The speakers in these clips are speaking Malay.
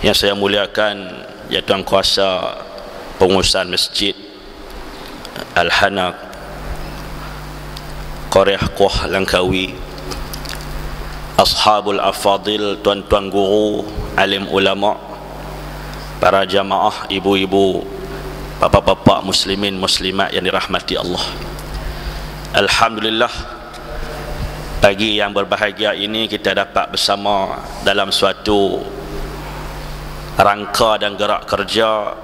Yang saya muliakan ya Tuan Kuasa Pengurusan Masjid Al-Hanaq Qaryah Kuah Langkawi, Ashabul Afadil, tuan-tuan guru, alim ulama, para jamaah, ibu-ibu, bapa-bapa muslimin muslimat yang dirahmati Allah. Alhamdulillah, pagi yang berbahagia ini kita dapat bersama dalam suatu rangka dan gerak kerja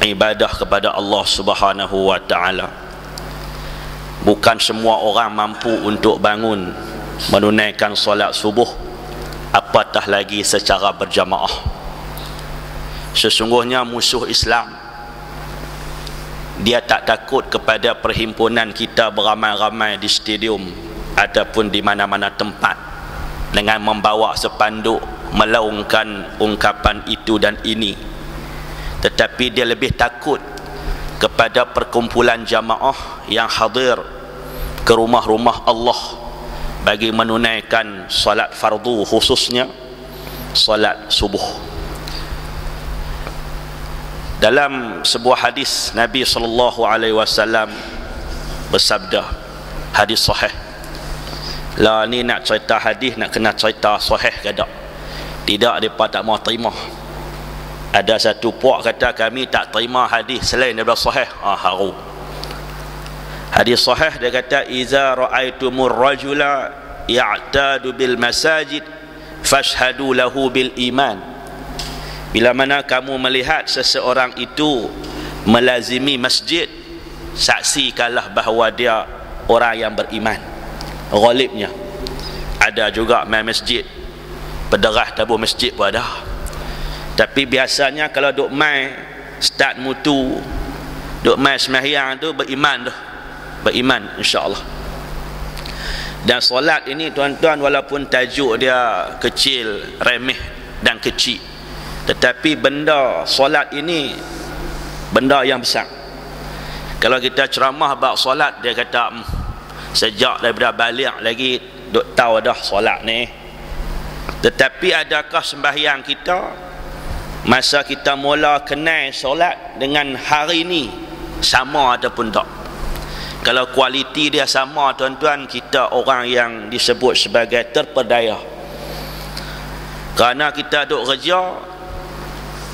ibadah kepada Allah Subhanahu wa taala. Bukan semua orang mampu untuk bangun menunaikan solat subuh, apatah lagi secara berjamaah. Sesungguhnya musuh Islam, dia tak takut kepada perhimpunan kita beramai-ramai di stadium ataupun di mana-mana tempat dengan membawa sepanduk melaungkan ungkapan itu dan ini, tetapi dia lebih takut kepada perkumpulan jamaah yang hadir ke rumah-rumah Allah bagi menunaikan solat fardu, khususnya solat subuh. Dalam sebuah hadis Nabi SAW bersabda, hadis sahih. Lah ni nak cerita hadis, nak kena cerita sahih ke tak? Tidak, mereka tak mau terima. Ada satu puak kata kami tak terima hadis selain daripada sahih. Haru. Hadis sahih dia kata, iza ra'aitumur rajula ya'tadu bil masajid fashhadu lahu bil iman. Bila mana kamu melihat seseorang itu melazimi masjid, saksikanlah bahawa dia orang yang beriman. Ghalibnya ada juga main masjid, pederah tabur masjid pun ada. Tapi biasanya kalau duk mai start mutu, duk mai sembahyang tu beriman dah. Beriman insya-Allah. Dan solat ini tuan-tuan, walaupun tajuk dia kecil, remeh dan kecil, tetapi benda solat ini benda yang besar. Kalau kita ceramah bab solat, dia kata sejak daripada balik lagi duk tahu dah solat ni. Tetapi adakah sembahyang kita masa kita mula kenal solat dengan hari ini sama ataupun tak? Kalau kualiti dia sama tuan-tuan, kita orang yang disebut sebagai terperdaya. Kerana kita duk kerja,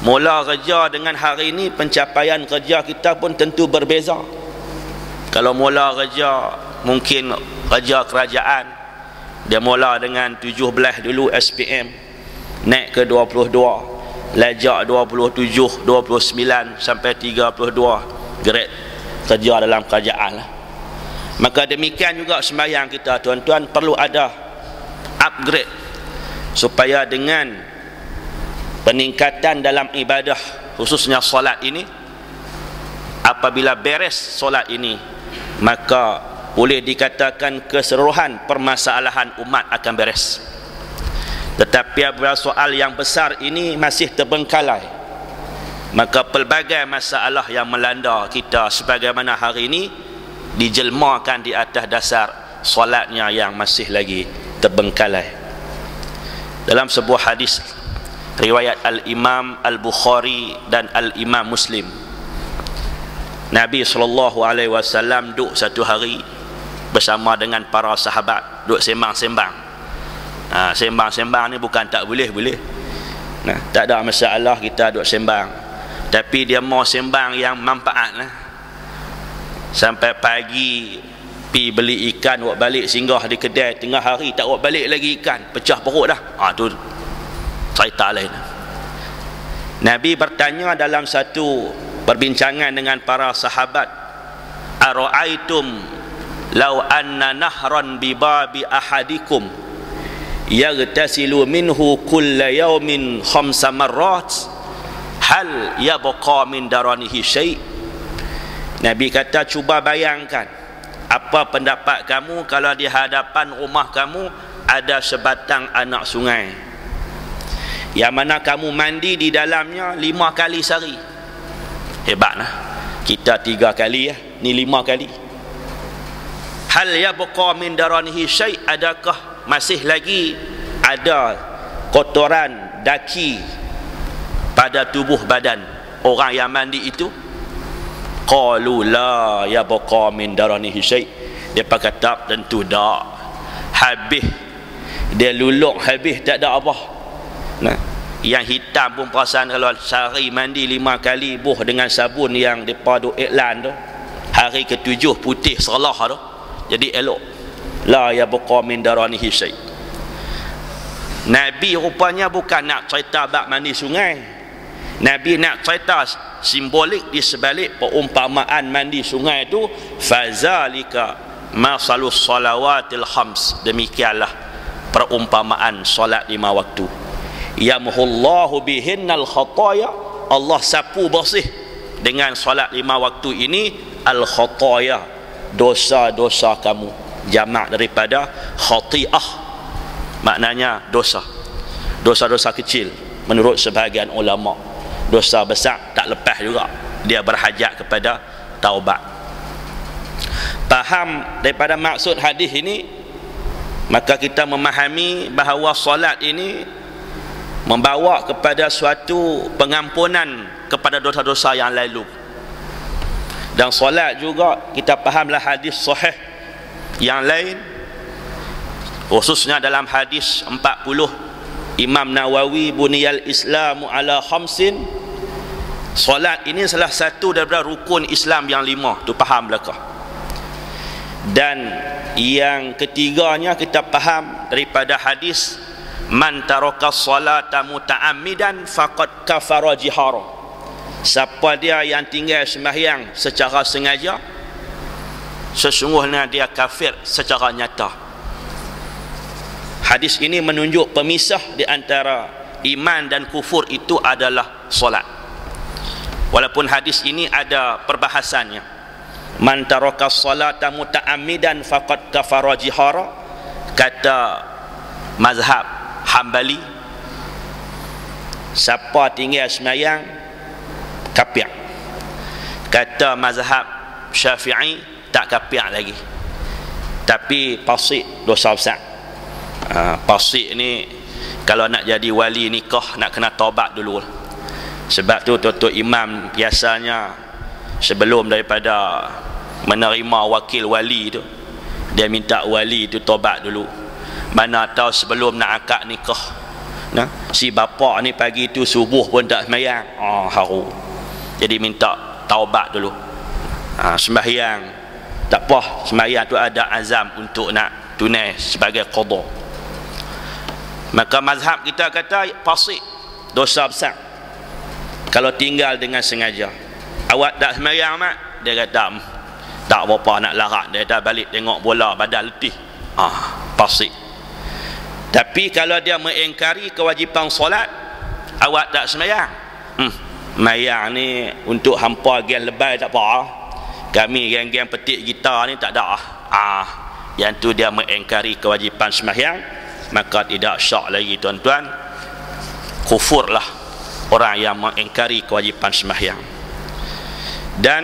mula kerja dengan hari ini, pencapaian kerja kita pun tentu berbeza. Kalau mula kerja mungkin kerja kerajaan, dia mula dengan 17 dulu SPM, naik ke 22, lajak 27, 29 sampai 32 grade kerja dalam kerajaan lah. Maka demikian juga sembahyang kita tuan-tuan, perlu ada upgrade supaya dengan peningkatan dalam ibadah khususnya solat ini, apabila beres solat ini, maka boleh dikatakan keseluruhan permasalahan umat akan beres. Tetapi apabila soal yang besar ini masih terbengkalai, maka pelbagai masalah yang melanda kita sebagaimana hari ini dijelmakan di atas dasar solatnya yang masih lagi terbengkalai. Dalam sebuah hadis riwayat Al-Imam Al-Bukhari dan Al-Imam Muslim, Nabi SAW duduk satu hari bersama dengan para sahabat, duduk sembang-sembang. Sembang-sembang ni bukan tak boleh. Tak ada masalah kita duduk sembang, tapi dia mau sembang yang manfaat lah. Sampai pagi pi beli ikan, buat balik singgah di kedai, tengah hari tak buat balik lagi ikan, pecah perut dah. Tu cerita lain. Nabi bertanya dalam satu perbincangan dengan para sahabat, ara'aitum law anna nahran bi babi ahadikum yaghtasilu minhu kulla yawmin 5 marrat hal yabqa min daranihi syai'. Nabi kata, cuba bayangkan apa pendapat kamu kalau di hadapan rumah kamu ada sebatang anak sungai yang mana kamu mandi di dalamnya 5 kali sehari. Hebat lah. Kita 3 kali ya, ni 5 kali. Hal yabqa min daranihi syai', adakah masih lagi ada kotoran daki pada tubuh badan orang yang mandi itu? Qalu la yabqa min daranihi syai'. Dia kata tentu tak, habis dia luluk habis, tak ada apa. Nah, yang hitam pun perasan kalau sehari mandi 5 kali buh dengan sabun yang depa duk iklan tu, hari ke-7 putih serlah tu, jadi elok. La yabqa min daranihi syai'. Nabi rupanya bukan nak cerita bab mandi sungai. Nabi nak cerita simbolik di sebalik perumpamaan mandi sungai itu. Fazalika masalus salawatil khams. Demikianlah perumpamaan solat 5 waktu. Yamhullahu bihinnal khataya. Allah sapu bersih dengan solat 5 waktu ini al khataya, dosa-dosa kamu. Jamak daripada khati'ah, maknanya dosa. Dosa-dosa kecil menurut sebahagian ulama. Dosa besar tak lepas juga, dia berhajat kepada taubat. Faham daripada maksud hadis ini, maka kita memahami bahawa solat ini membawa kepada suatu pengampunan kepada dosa-dosa yang lalu. Dan solat juga kita fahamlah hadis sahih yang lain, khususnya dalam hadis 40 Imam Nawawi, buniyal islamu ala khamsin. Solat ini salah satu daripada rukun Islam yang 5, tu faham belakang. Dan yang ketiganya kita faham daripada hadis man taraka salata muta'ammidan faqad kafara jihara. Siapa dia yang tinggal sembahyang secara sengaja, sesungguhnya dia kafir secara nyata. Hadis ini menunjuk pemisah di antara iman dan kufur itu adalah solat. Walaupun hadis ini ada perbahasannya. Man taraka salata muta'ammidan faqad kafara jihara, kata mazhab Hambali, siapa tinggal sembahyang kafir. Kata mazhab Syafi'i tak kafir lagi, tapi fasik, dosa besar. Fasik ni kalau nak jadi wali nikah nak kena taubat dulu. Sebab tu tuan-tuan imam biasanya sebelum daripada menerima wakil wali tu, dia minta wali tu taubat dulu. Mana tahu sebelum nak akad nikah, nah, si bapa ni pagi tu subuh pun tak sembahyang, haru. Jadi minta taubat dulu. Sembahyang tak apa, sembahyang tu ada azam untuk nak tunai sebagai qada. Maka mazhab kita kata fasik, dosa besar kalau tinggal dengan sengaja. Awak tak sembahyang mak? Dia kata tak apa nak larat, dia dah balik tengok bola badan letih. Fasik. Tapi kalau dia mengingkari kewajipan solat, awak tak sembahyang, mayang ni untuk hampa gen lebay tak apa, kami gen-gen petik gitar ni tak ada. Yang tu dia mengingkari kewajipan sembahyang, maka tidak syak lagi tuan-tuan, kufurlah orang yang mengingkari kewajipan sembahyang. Dan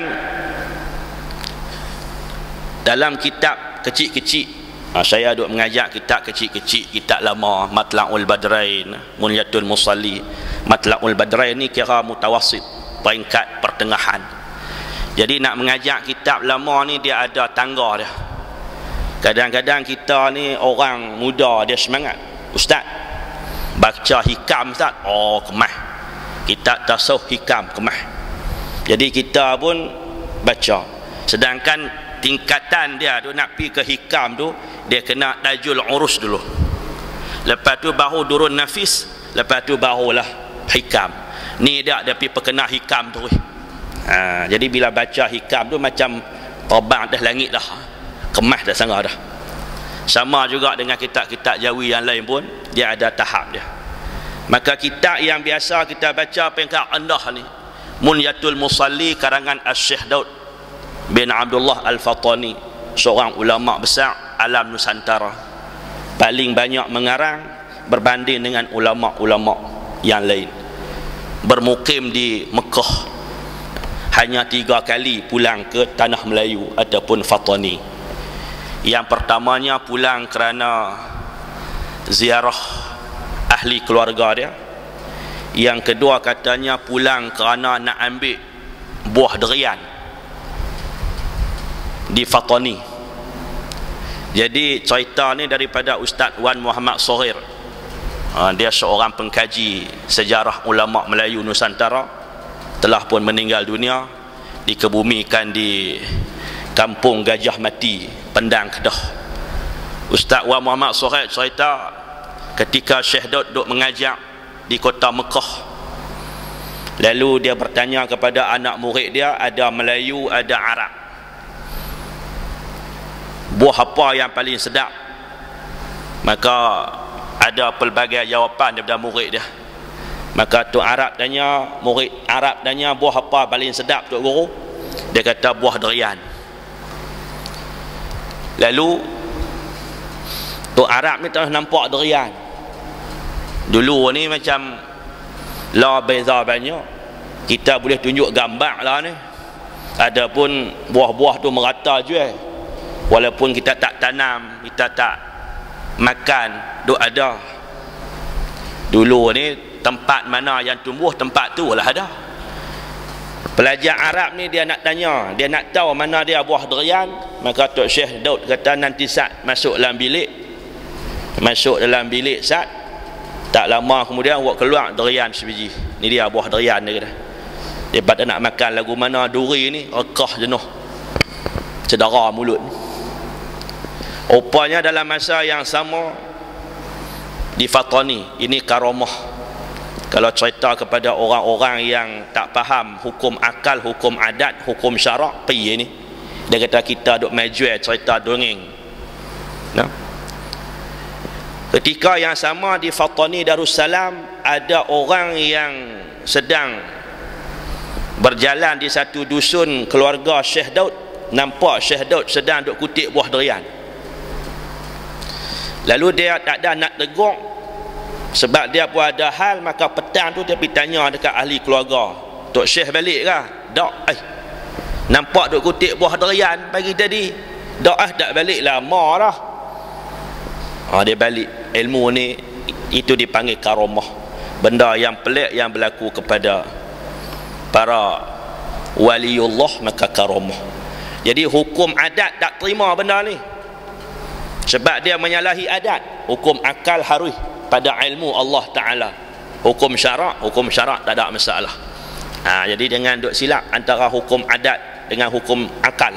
dalam kitab kecil-kecil, saya duk mengajak kitab kecil-kecil, kitab lama, Matla'ul Badrain, Munyatul Musalli. Matla'ul Badrain ni kira mutawassit, peringkat pertengahan. Jadi nak mengajak kitab lama ni dia ada tangga dia. Kadang-kadang kita ni orang muda dia semangat, ustaz baca hikam ustaz, kemah, kitab tasawuf hikam kemah. Jadi kita pun baca, sedangkan tingkatan dia tu nak pergi ke hikam tu, dia kena tajul urus dulu, lepas tu baru durun nafis, lepas tu barulah hikam. Ni dia pergi perkena hikam tu. Jadi bila baca hikam tu macam terbang atas langit dah, kemas dah sangat dah. Sama juga dengan kitab-kitab Jawi yang lain pun dia ada tahap dia. Maka kitab yang biasa kita baca peringkat rendah ni, Munyatul Musalli karangan Asy-Syaikh Daud bin Abdullah Al-Fatani, seorang ulama besar alam Nusantara, paling banyak mengarang berbanding dengan ulama-ulama yang lain. Bermukim di Mekah, hanya 3 kali pulang ke tanah Melayu ataupun Fatani. Yang pertamanya pulang kerana ziarah ahli keluarga dia. Yang kedua katanya pulang kerana nak ambil buah durian di Fatani. Jadi cerita ni daripada Ustaz Wan Muhammad Sohir. Dia seorang pengkaji sejarah ulama Melayu Nusantara, telah pun meninggal dunia, dikebumikan di Kampung Gajah Mati, Pendang, Kedah. Ustaz Wan Muhammad Sohir cerita ketika Syekh Daud duk mengajar di kota Mekah, lalu dia bertanya kepada anak murid dia, ada Melayu, ada Arab, buah apa yang paling sedap? Maka ada pelbagai jawapan daripada murid dia. Maka Tok Arab tanya, murid Arab tanya, buah apa paling sedap Tok Guru? Dia kata buah durian. Lalu Tok Arab ni terus nampak durian. Dulu ni macam lah beza banyak, kita boleh tunjuk gambar lah ni. Adapun buah-buah tu merata jual, walaupun kita tak tanam, kita tak makan, duk ada. Dulu ni tempat mana yang tumbuh, tempat tu lah ada. Pelajar Arab ni dia nak tanya, dia nak tahu mana dia buah durian. Maka Tok Syekh Daud kata, nanti Sat masuk dalam bilik. Masuk dalam bilik Sat, tak lama kemudian awak keluar durian sebiji. Ni dia buah durian dia kata. Dia pada nak makan lagu mana duri ni, rekah jenuh, cedera mulut. Rupanya dalam masa yang sama di Fatani, ini karamah. Kalau cerita kepada orang-orang yang tak faham hukum akal, hukum adat, hukum syarak, pergi ni. Dia kata kita duk majual cerita dongeng. Nah. Ketika yang sama di Fatani Darussalam, ada orang yang sedang berjalan di satu dusun keluarga Syekh Daud, nampak Syekh Daud sedang duk kutip buah durian. Lalu dia tak ada nak tegur, sebab dia pun ada hal. Maka petang tu dia pergi tanya dekat ahli keluarga, Tok Syekh balik kah? Tak. Nampak duk kutip buah durian pagi tadi. Tak tak balik lama dah. Dia balik. Ilmu ni itu dipanggil karamah, benda yang pelik yang berlaku kepada para waliullah, maka karamah. Jadi hukum adat tak terima benda ni, sebab dia menyalahi adat. Hukum akal harus pada ilmu Allah Ta'ala. Hukum syarak tak ada masalah. Jadi jangan duk silap antara hukum adat dengan hukum akal.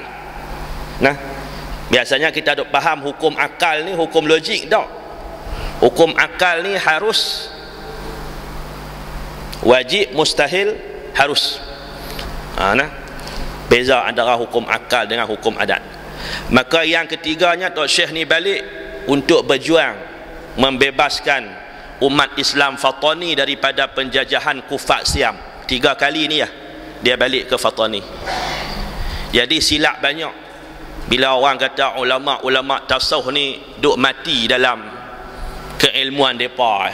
Nah, biasanya kita duk faham hukum akal ni hukum logik. Tak. Hukum akal ni harus, wajib, mustahil, harus. Nah, beza antara hukum akal dengan hukum adat. Maka yang ketiganya, Tok Syekh ni balik untuk berjuang membebaskan umat Islam Fatani daripada penjajahan Kufar Siam. 3 kali ni ya dia balik ke Fatani. Jadi silap banyak bila orang kata ulama-ulama tasawuf ni duk mati dalam keilmuan mereka.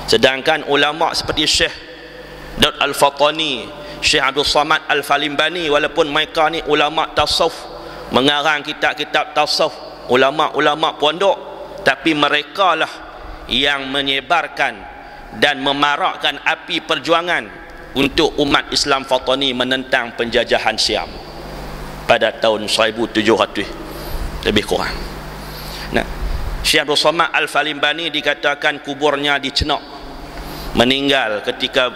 Sedangkan ulama seperti Syekh Daud Al-Fatani, Syekh Abdul Samad Al-Falimbani, walaupun mereka ni ulama tasawuf, mengarang kitab-kitab tasawuf, ulama-ulama pondok, tapi mereka lah yang menyebarkan dan memarakkan api perjuangan untuk umat Islam Fatani menentang penjajahan Siam pada tahun 1700 lebih kurang. Nah, Syekh Abdul Samad Al-Falimbani dikatakan kuburnya dicenak, meninggal ketika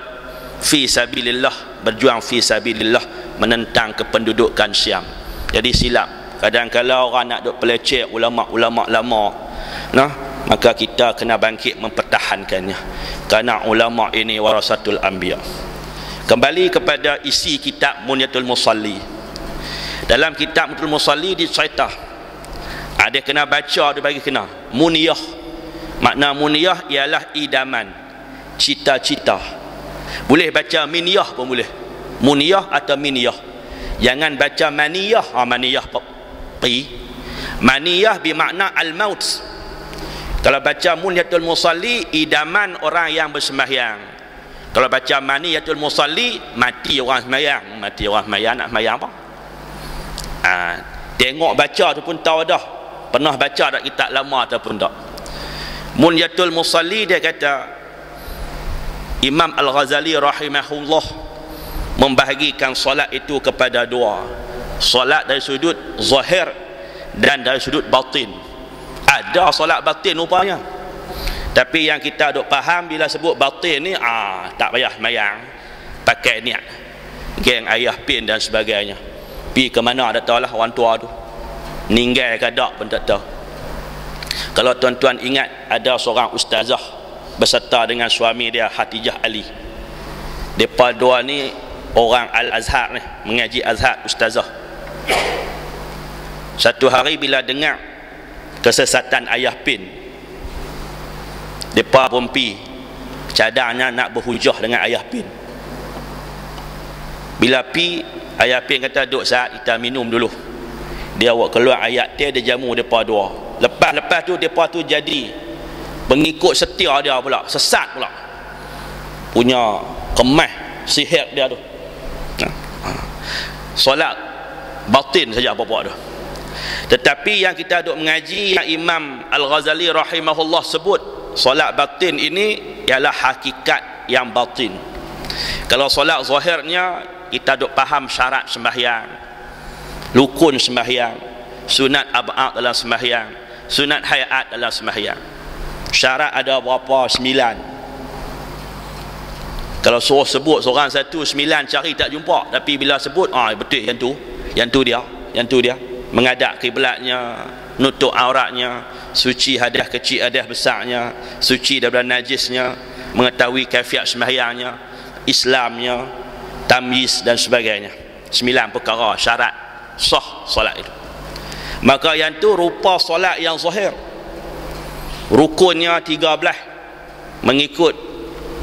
fi sabilillah, berjuang fi sabilillah menentang kependudukan Siam. Jadi silap kadang-kadang orang nak duk peleceh ulama-ulama lama. Nah, maka kita kena bangkit mempertahankannya, kerana ulama ini warasatul anbiya. Kembali kepada isi kitab Munyatul Musalli. Dalam kitab Munyatul Musalli dicerita, dia kena baca, dia bagi kena muniyah. Makna muniyah ialah idaman, cita-cita. Boleh baca miniyah pun boleh, muniyah atau miniyah. Jangan baca maniyah. Maniyah pi. Maniyah bermakna al-maut. Kalau baca Munyatul Musalli, idaman orang yang bersembahyang. Kalau baca Maniyatul Musalli, mati orang sembahyang. Mati orang sembahyang, nak sembahyang apa? Tengok baca tu pun tahu dah, pernah baca tak kitab lama ataupun tak. Munyatul Musalli dia kata Imam Al-Ghazali rahimahullah membahagikan solat itu kepada dua. Solat dari sudut zahir dan dari sudut batin. Ada solat batin rupanya, tapi yang kita duk faham bila sebut batin ni, tak payah semayang, pakai niat geng ayah pin dan sebagainya. Pi ke mana tak tahulah orang tua tu, ninggal ke tak pun tak tahu. Kalau tuan-tuan ingat, ada seorang ustazah beserta dengan suami dia Hatijah Ali. Depa dua ni orang Al-Azhar ni, mengaji Azhar, ustazah. Satu hari bila dengar kesesatan ayah pin, depa pun pi cadangnya nak berhujah dengan ayah pin. Bila pi, ayah pin kata, duk saat kita minum dulu. Dia awak keluar ayat dia jamu depa dua. Lepas tu depa tu jadi pengikut setia dia pula, sesat pula, punya kemah sihir dia tu. Solat batin saja apa-apa tu. Tetapi yang kita duk mengaji, yang Imam Al-Ghazali rahimahullah sebut, solat batin ini ialah hakikat yang batin. Kalau solat zahirnya, kita duk faham syarat sembahyang, rukun sembahyang, sunat ab'ad dalam sembahyang, sunat hayat dalam sembahyang. Syarat ada berapa? 9. Kalau suruh sebut seorang satu 9 cari tak jumpa, tapi bila sebut, betul yang tu dia menghadap kiblatnya, nutup auratnya, suci hadaah kecil hadaah besarnya, suci daripada najisnya, mengetahui kaifiat sembahyangnya, Islamnya, tamyiz dan sebagainya. 9 perkara syarat sah solat itu. Maka yang tu rupa solat yang zahir. Rukunnya 13 mengikut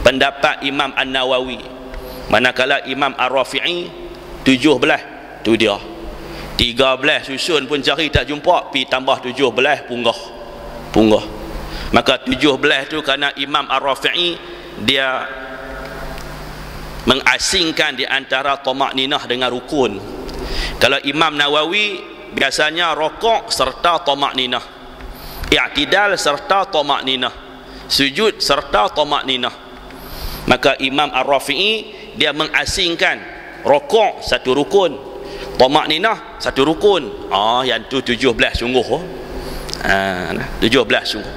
pendapat Imam An-Nawawi. Manakala Imam Ar-Rafi'i 17 tu dia. 13 susun pun cari tak jumpa, pi tambah 17 punggah. Maka 17 tu kerana Imam Ar-Rafi'i dia mengasingkan di antara tamakninah dengan rukun. Kalau Imam Nawawi biasanya rokok serta tamakninah, i'tidal serta tamakninah, sujud serta tamakninah. Maka Imam Ar-Rafi'i dia mengasingkan rokok satu rukun, tamakninah satu rukun. Yang tu 17 sungguh. 17 sungguh.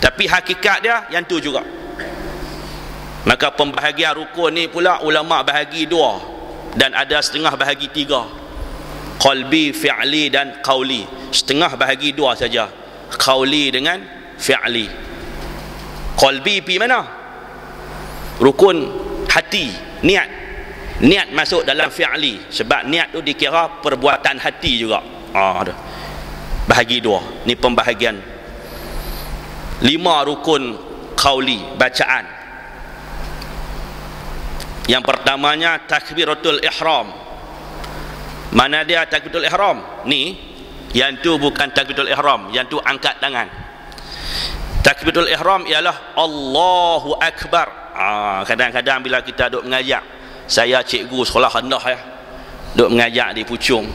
Tapi hakikat dia yang tu juga. Maka pembahagian rukun ni pula ulama bahagi 2 dan ada setengah bahagi 3. Qalbi, fi'li dan qauli. Setengah bahagi 2 saja, qauli dengan fi'li. Qalbi pi mana? Rukun hati, niat masuk dalam fi'li, sebab niat tu dikira perbuatan hati juga. Bahagi 2 ni pembahagian. 5 rukun qauli, bacaan. Yang pertamanya takbiratul ihram. Mana dia takbiratul ihram? Ni, yang tu bukan takbiratul ihram, yang tu angkat tangan. Takbiratul ihram ialah Allahu Akbar. Kadang-kadang bila kita duk mengajak, saya cikgu sekolah rendah ya, duk mengajak di Puchong,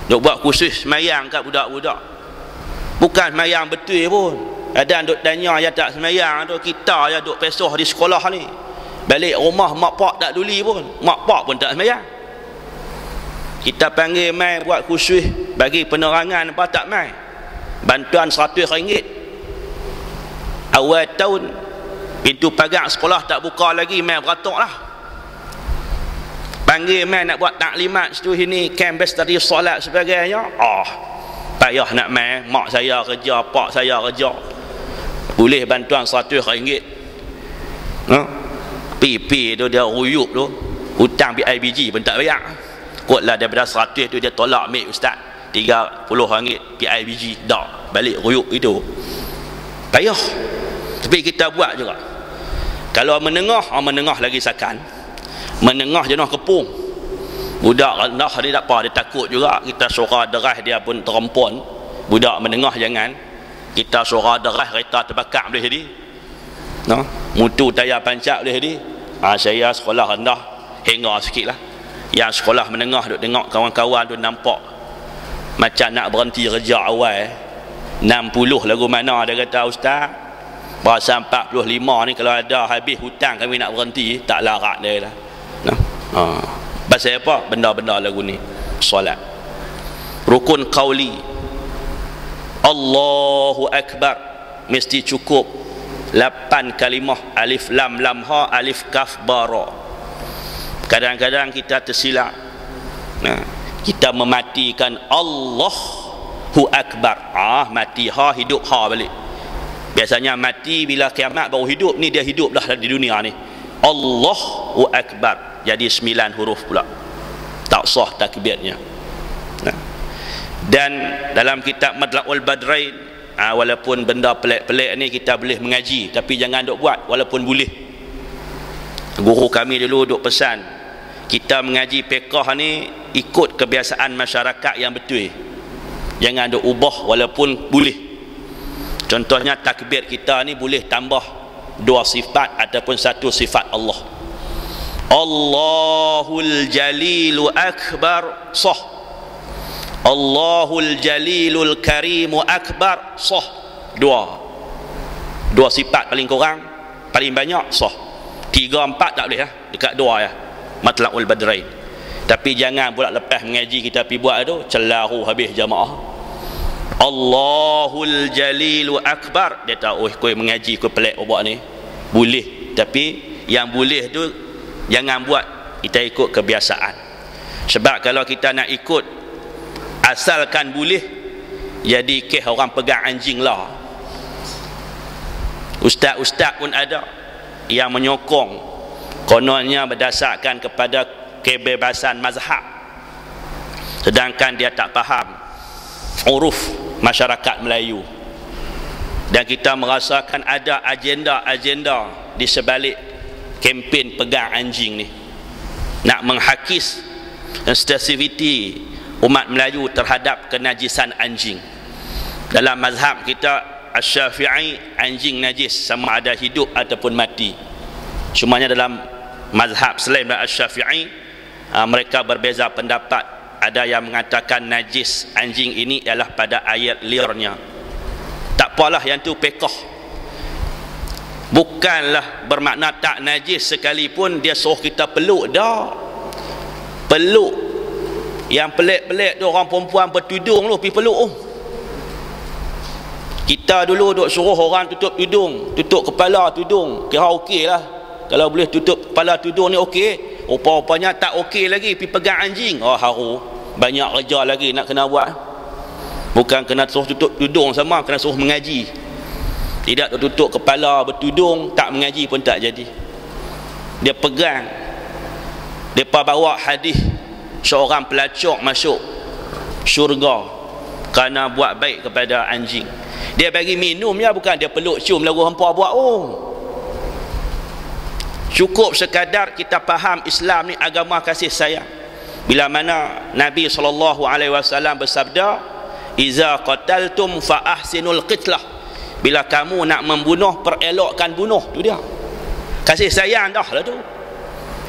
duk buat kursus semayang kat budak-budak. Bukan semayang betul pun. Ada duk tanya yang tak semayang tu, kita ya duk pesoh di sekolah ni. Balik rumah mak pak tak duli pun, mak pak pun tak semayang. Kita panggil mai buat kursus, bagi penerangan apa tak mai, bantuan RM100. Awal tahun pintu pagar sekolah tak buka lagi, mai beratuk lah. Panggil mai nak buat taklimat situ sini, kembes tadi solat sebagainya. Payah nak mai, mak saya kerja, pak saya kerja. Boleh bantuan RM100. PP tu dia ruyuk tu, hutang PIBG pun tak bayar. Kotlah daripada 100 tu dia tolak ambil ustaz RM30 PIBG, dah balik ruyuk itu. Payah. Tapi kita buat juga. Kalau menengah lagi sakan, menengah jenuh kepung. Budak rendah dia tak apa, dia takut juga. Kita suara derah dia pun terempun. Budak menengah jangan. Kita suara derah kereta terbakar boleh jadi. Mutu tayar pancak boleh jadi. Saya sekolah rendah, hingga sikit lah. Yang sekolah menengah duk tengok kawan-kawan tu nampak macam nak berhenti kerja awal. 60 lagu mana dia kata, ustaz Bahasa 45 ni kalau ada habis hutang kami nak berhenti, tak larat dia lah. Pasal apa? Benda-benda lagu ni. Solat. Rukun qauli. Allahu Akbar. Mesti cukup 8 kalimah. Alif lam lam ha, alif kaf ba ra. Kadang-kadang kita tersilap. Kita mematikan Allahu Akbar. Mati ha, hidup ha balik. Biasanya mati bila kiamat baru hidup. Ni dia hidup dah di dunia ni. Allahu Akbar. Jadi 9 huruf pula. Tak sah takbirnya. Dan dalam kitab Madla'ul Badrain, walaupun benda pelik-pelik ni kita boleh mengaji, tapi jangan duk buat walaupun boleh. Guru kami dulu duk pesan, kita mengaji fiqh ni ikut kebiasaan masyarakat yang betul. Jangan duk ubah walaupun boleh. Contohnya takbir kita ni boleh tambah 2 sifat ataupun 1 sifat Allah. Allahul Jalilul Akbar sah. Allahul Jalilul Karimu Akbar sah. 2 sifat paling kurang, paling banyak sah. 3, 4 tak boleh lah. Dekat 2 ya. Matla'ul Badrain. Tapi jangan pula lepas mengaji kita pergi buat tu celaru habis jamaah. Allahul Jalilul Akbar. Dia tahu kau mengaji kau pelik buat ni. Boleh, tapi yang boleh tu jangan buat. Kita ikut kebiasaan. Sebab kalau kita nak ikut asalkan boleh, jadi keh orang pegang anjing lah. Ustaz-ustaz pun ada yang menyokong, kononnya berdasarkan kepada kebebasan mazhab, sedangkan dia tak faham uruf masyarakat Melayu. Dan kita merasakan ada agenda-agenda di sebalik kempen pegang anjing ni, nak menghakis sensitiviti umat Melayu terhadap kenajisan anjing. Dalam mazhab kita Asy-Syafi'i, anjing najis sama ada hidup ataupun mati. Cumanya dalam mazhab selain Asy-Syafi'i, mereka berbeza pendapat. Ada yang mengatakan najis anjing ini ialah pada ayat liarnya. Tak apalah, yang tu fiqh. Bukanlah bermakna tak najis sekalipun dia suruh kita peluk dah. Peluk. Yang pelik-pelik tu orang perempuan bertudung tu pergi peluk. Kita dulu duk suruh orang tutup tudung, tutup kepala tudung. Kira okey lah. Kalau boleh tutup kepala tudung ni okey. Rupa-rupanya tak okey lagi pergi pegang anjing. Haru. Banyak kerja lagi nak kena buat. Bukan kena suruh tutup tudung sama, kena suruh mengaji. Tidak tutup kepala bertudung, tak mengaji pun tak jadi. Dia pegang. Mereka bawa hadis seorang pelacur masuk syurga kerana buat baik kepada anjing. Dia bagi minum ya, bukan dia peluk cium lagu hampa buat. Cukup sekadar kita faham Islam ni agama kasih sayang. Bila mana Nabi SAW bersabda, iza qataltum fa ahsinul qitlah. Bila kamu nak membunuh, perelokkan bunuh. Tu dia kasih sayang dah lah tu.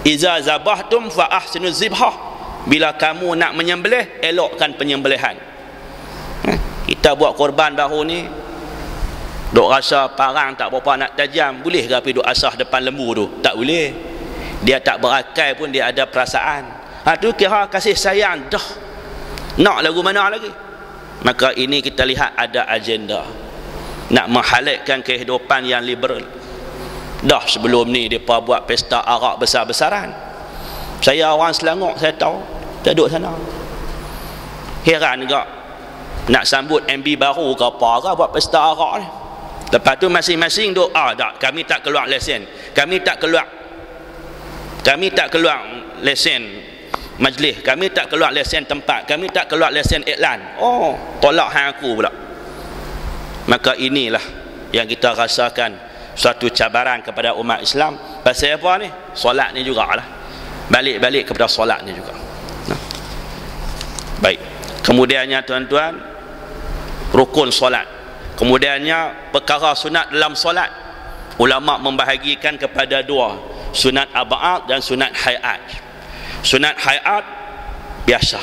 Iza zabahtum fa ahsinul zibhah. Bila kamu nak menyembelih, elokkan penyembelihan. Kita buat korban baru ni duk rasa parang tak berapa nak tajam, boleh ke pergi duk asah depan lembu tu? Tak boleh. Dia tak berakai pun dia ada perasaan. Tu kira kasih sayang dah. Nak lagu mana lagi? Maka ini kita lihat ada agenda nak menghalalkan kehidupan yang liberal. Dah sebelum ni mereka buat pesta arak besar-besaran. Saya orang Selangor, saya tahu, saya duduk sana. Heran juga, nak sambut MB baru ke apa ke buat pesta arak ni. Lepas tu masing-masing duk, tak, kami tak keluar lesen, kami tak keluar lesen majlis, kami tak keluar lesen tempat, kami tak keluar lesen iklan. Tolak hang aku pula. Maka inilah yang kita rasakan suatu cabaran kepada umat Islam. Pasal apa ni? Solat ni jugalah. Balik-balik kepada solat ni juga. Baik. Kemudiannya tuan-tuan, rukun solat. Kemudiannya perkara sunat dalam solat. Ulama membahagikan kepada 2, sunat ab'ad dan sunat hayat. Sunat hayat biasa.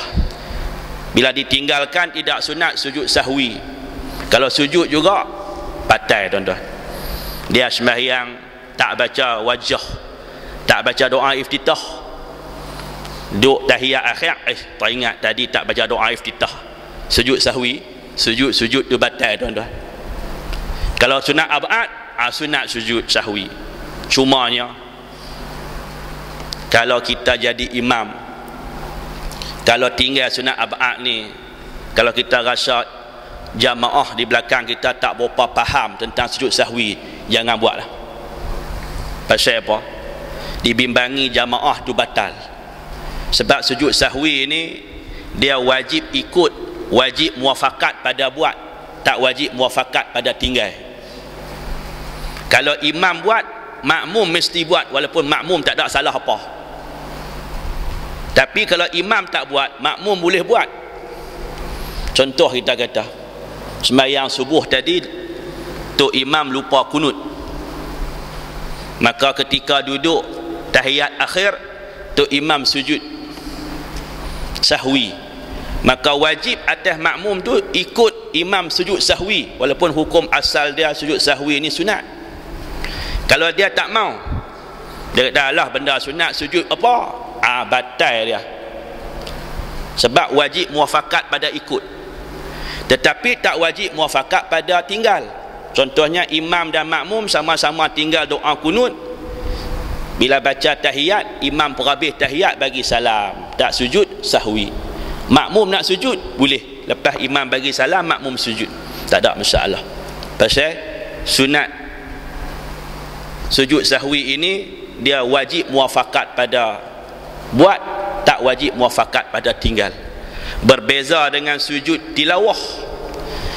Bila ditinggalkan tidak sunat sujud sahwi. Kalau sujud juga batal tuan-tuan. dia sembahyang tak baca wajah, tak baca doa iftitah, duk tahiyat akhir tak ingat tadi tak baca doa iftitah, sujud sahwi, sujud tu batal tuan-tuan. Kalau sunat abad, sunat sujud sahwi. Cumanya kalau kita jadi imam, kalau tinggal sunat abad ni, kalau kita rasa jamaah di belakang kita tak berapa faham tentang sujud sahwi, jangan buatlah. Pasal apa? Dibimbangi jamaah tu batal. Sebab sujud sahwi ni dia wajib ikut, wajib muafakat pada buat, tak wajib muafakat pada tinggal. Kalau imam buat, makmum mesti buat, walaupun makmum tak ada salah apa. Tapi kalau imam tak buat, makmum boleh buat. Contoh kita kata sembahyang subuh tadi tok imam lupa kunut, maka ketika duduk tahiyat akhir tok imam sujud sahwi, maka wajib atas makmum tu ikut imam sujud sahwi, walaupun hukum asal dia sujud sahwi ni sunat. Kalau dia tak mau, dia kata lah benda sunat sujud apa, batal dia, sebab wajib muafakat pada ikut, tetapi tak wajib muafakat pada tinggal. Contohnya imam dan makmum sama-sama tinggal doa kunut, bila baca tahiyat imam perhabis tahiyat bagi salam, tak sujud sahwi. Makmum nak sujud boleh, lepas imam bagi salam makmum sujud, tak ada masalah. Pasal sunat sujud sahwi ini dia wajib muafakat pada buat, tak wajib muafakat pada tinggal. Berbeza dengan sujud tilawah.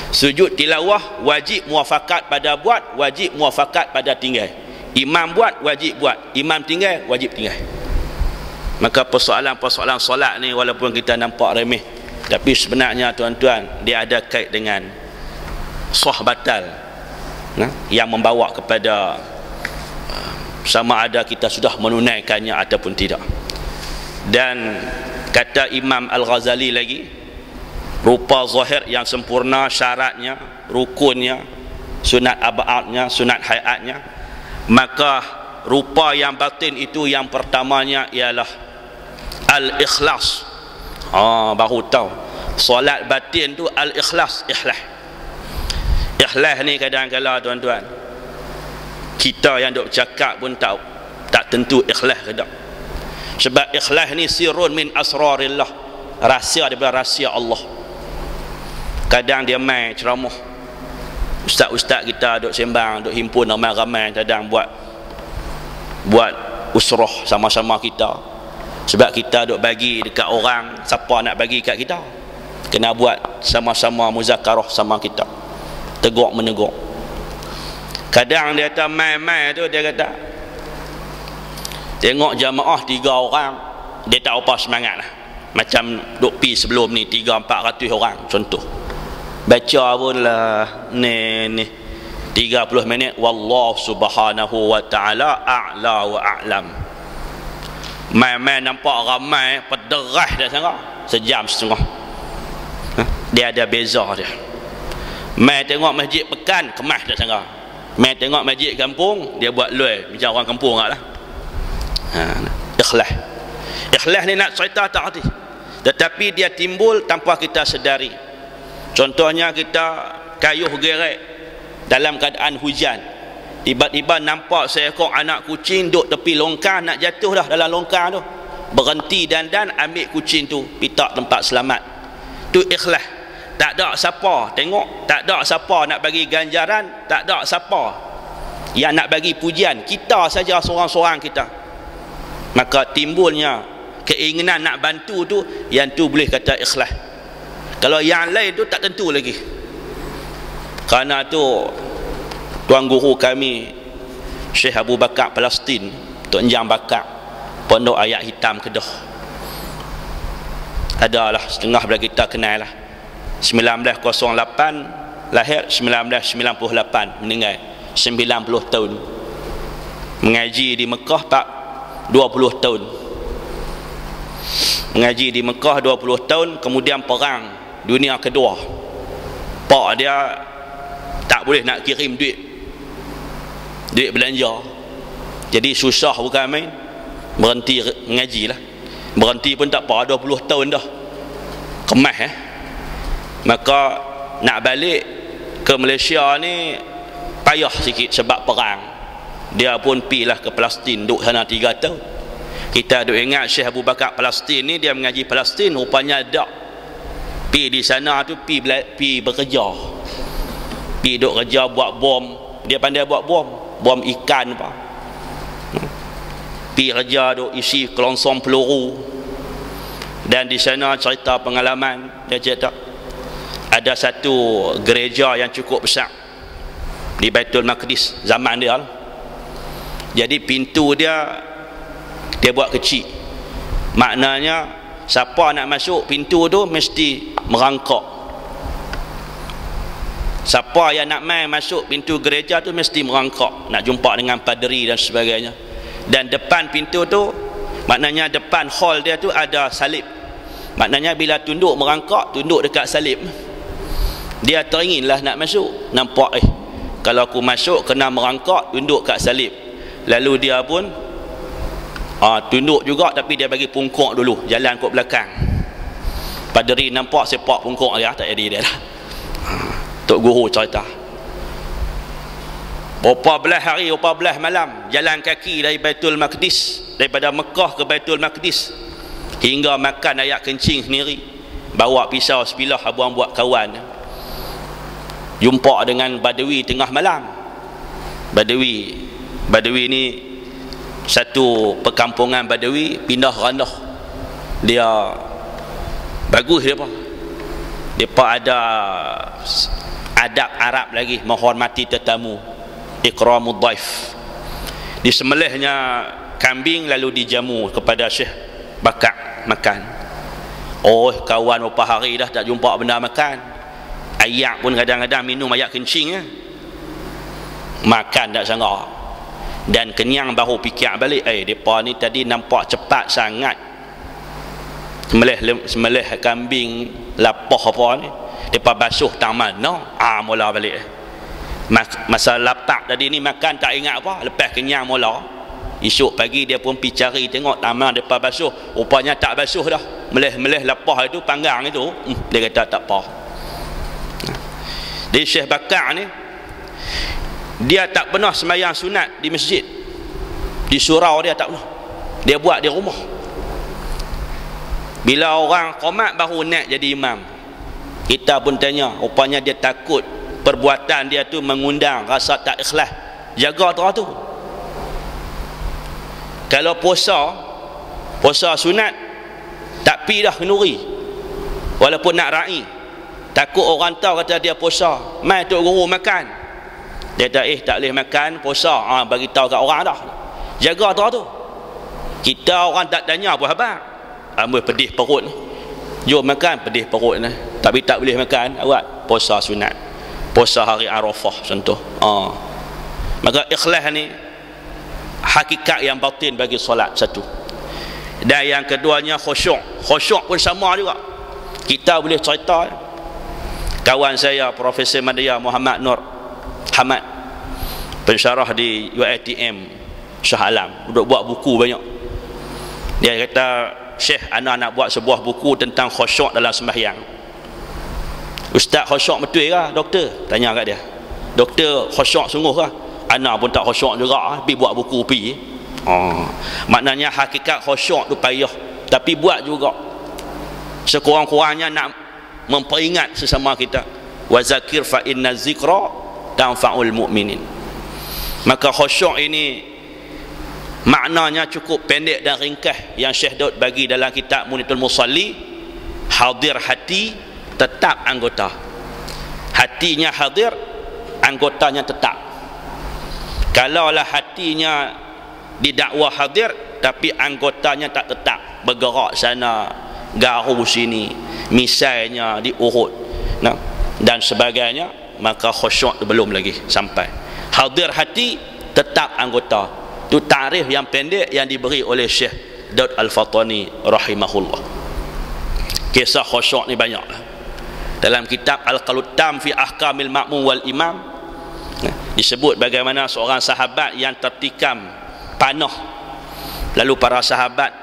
Sujud tilawah wajib muafakat pada buat, wajib muafakat pada tinggal. Imam buat wajib buat, imam tinggal wajib tinggal. Maka persoalan-persoalan solat ni walaupun kita nampak remeh, tapi sebenarnya tuan-tuan dia ada kait dengan sah batal, yang membawa kepada sama ada kita sudah menunaikannya ataupun tidak. Dan kata Imam Al-Ghazali lagi, rupa zahir yang sempurna, syaratnya, rukunnya, sunat abadnya, sunat hayatnya, maka rupa yang batin itu yang pertamanya ialah al-ikhlas. Baru tahu solat batin tu al-ikhlas. Ikhlas ni kadang-kadang tuan-tuan kita yang duk cakap pun tak tentu ikhlas ke tak. Sebab ikhlas ni sirrun min asrarillah, rahsia daripada rahsia Allah. Kadang dia main ceramah, ustaz-ustaz kita duk sembang, duk himpun ramai-ramai, kadang buat usrah sama-sama kita. Sebab kita duk bagi dekat orang, siapa nak bagi kat kita, kena buat sama-sama muzakarah sama kita, tegur menegur. Kadang dia kata main-main tu, dia kata tengok jamaah 3 orang dia tak apa semangat lah, macam duk pi sebelum ni 300-400 orang contoh, baca pun lah ni 30 minit wallahu subhanahu wa ta'ala a'la wa a'lam. Main-main nampak ramai, pederah dah sangat, sejam setengah. Dia ada beza dia. Main tengok masjid pekan, kemas dah sangat. Main tengok masjid kampung, dia buat luar macam orang kampung lah. Ikhlas ni nak cerita tak hati, tetapi dia timbul tanpa kita sedari. Contohnya kita kayuh gerek dalam keadaan hujan, tiba-tiba nampak seekor anak kucing duduk tepi longkang, nak jatuh dah dalam longkang tu, berhenti dan ambil kucing tu pitak tempat selamat. Tu ikhlas. Tak ada siapa tengok, tak ada siapa nak bagi ganjaran, tak ada siapa yang nak bagi pujian, kita saja seorang-seorang kita. Maka timbulnya keinginan nak bantu tu, yang tu boleh kata ikhlas. Kalau yang lain tu tak tentu lagi. Kerana tu tuan guru kami Syekh Abu Bakar Palestin, Tok Njang Bakar, Pondok Ayat Hitam Kedah, adalah setengah daripada kita kenal lah. 1908 lahir, 1998 meninggal, 90 tahun. Mengaji di Mekah 20 tahun. Mengaji di Mekah 20 tahun, kemudian perang dunia kedua. Pak dia tak boleh nak kirim duit, duit belanja. Jadi susah bukan main. Berhenti mengaji lah. Berhenti pun tak apa, 20 tahun dah kemas Maka nak balik ke Malaysia ni payah sikit sebab perang. Dia pun pilah ke Palestin, duduk sana 3 tahun. Kita duk ingat Syekh Abu Bakar Palestin ni dia mengaji Palestin, rupanya tak. Pi di sana tu pi bekerja. Pi duk kerja buat bom. Dia pandai buat bom ikan apa. Pi kerja duk isi kelongsong peluru. Dan di sana cerita pengalaman, dia cerita ada satu gereja yang cukup besar di Baitul Maqdis zaman dia lah. Jadi pintu dia buat kecil. Maknanya siapa nak masuk pintu tu mesti merangkak. Siapa yang nak main masuk pintu gereja tu mesti merangkak, nak jumpa dengan paderi dan sebagainya. Dan depan pintu tu, maknanya depan hall dia tu ada salib. Maknanya bila tunduk merangkak, tunduk dekat salib. Dia teringinlah nak masuk. Nampak kalau aku masuk kena merangkak, tunduk kat salib. Lalu dia pun tunduk juga, tapi dia bagi pungkuk dulu, jalan kot belakang. Paderi nampak sepak pungkuk dia, tak jadi dia lah. Tok Guru cerita berapa belas hari, berapa belas malam jalan kaki dari Baitul Maqdis, daripada Mekah ke Baitul Maqdis, hingga makan ayak kencing sendiri, bawa pisau sebilah abang buat kawan. Jumpa dengan Badawi tengah malam. Badawi ni satu perkampungan Badawi pindah randah. Dia bagus depa ada adab Arab lagi, menghormati tetamu, ikramud dhaif. Disembelihnya kambing lalu dijamu kepada Syekh Bakar makan. Kawan berapa hari dah tak jumpa benda makan. Ayak pun kadang-kadang minum ayak kencing makan tak sangka. Dan kenyang baru fikir balik, depa ni tadi nampak cepat sangat sembelih kambing lapah apa ni, depa basuh tangan mula balik. Masa lapak tadi ni makan tak ingat apa, lepas kenyang mula. Esok pagi dia pun pergi cari tengok tangan depa basuh, rupanya tak basuh dah. Melih lapah itu, panggang itu, dia kata tak apa. Di Syekh Bakar ni dia tak pernah sembahyang sunat di masjid, di surau dia tak pernah, dia buat di rumah. Bila orang qomat baru naik jadi imam. Kita pun tanya, rupanya dia takut perbuatan dia tu mengundang rasa tak ikhlas. Jaga teratur. Kalau puasa sunat tak pi dah kenduri, walaupun nak ra'i, takut orang tahu kata dia puasa, mai Tok Guru makan, dia tak boleh makan puasa, bagi tahu kat orang dah. Jaga teratur. Kita orang tak tanya apa khabar, amboi pedih perut ni, jom makan, pedih perut ni, tapi tak boleh makan, awak puasa sunat, puasa hari Arafah contoh. Maka ikhlas ni hakikat yang batin bagi solat satu. Dan yang keduanya khusyuk pun sama juga. Kita boleh cerita kawan saya Profesor Madya Muhammad Nur Hamad, pensyarah di UiTM Shah Alam, duduk buat buku banyak. Dia kata, Syekh, ana nak buat sebuah buku tentang khusyuk dalam sembahyang. Ustaz, khusyuk betul ke doktor? Tanya kat dia. Doktor khusyuk sungguh ke? Ana pun tak khusyuk juga, pergi buat buku pergi. Maknanya hakikat khusyuk tu payah, tapi buat juga. Sekurang-kurangnya nak memperingat sesama kita. Wa zakir fa inna zikra tanfa'ul mu'minin. Maka khusyuk ini maknanya cukup pendek dan ringkas yang Syekh Daud bagi dalam kitab Munitul Musalli. Hadir hati, tetap anggota. Hatinya hadir, anggotanya tetap. Kalaulah hatinya didakwa hadir tapi anggotanya tak tetap, bergerak sana garu sini, misalnya diurut dan sebagainya, maka khusyuk belum lagi sampai. Hadir hati, tetap anggota. Itu tarikh yang pendek yang diberi oleh Syekh Daud Al-Fatani rahimahullah. Kisah khusyuk ni banyak dalam kitab Al-Qalut Tam fi Ahkamil Ma'mum wal Imam. Disebut bagaimana seorang sahabat yang tertikam panah, lalu para sahabat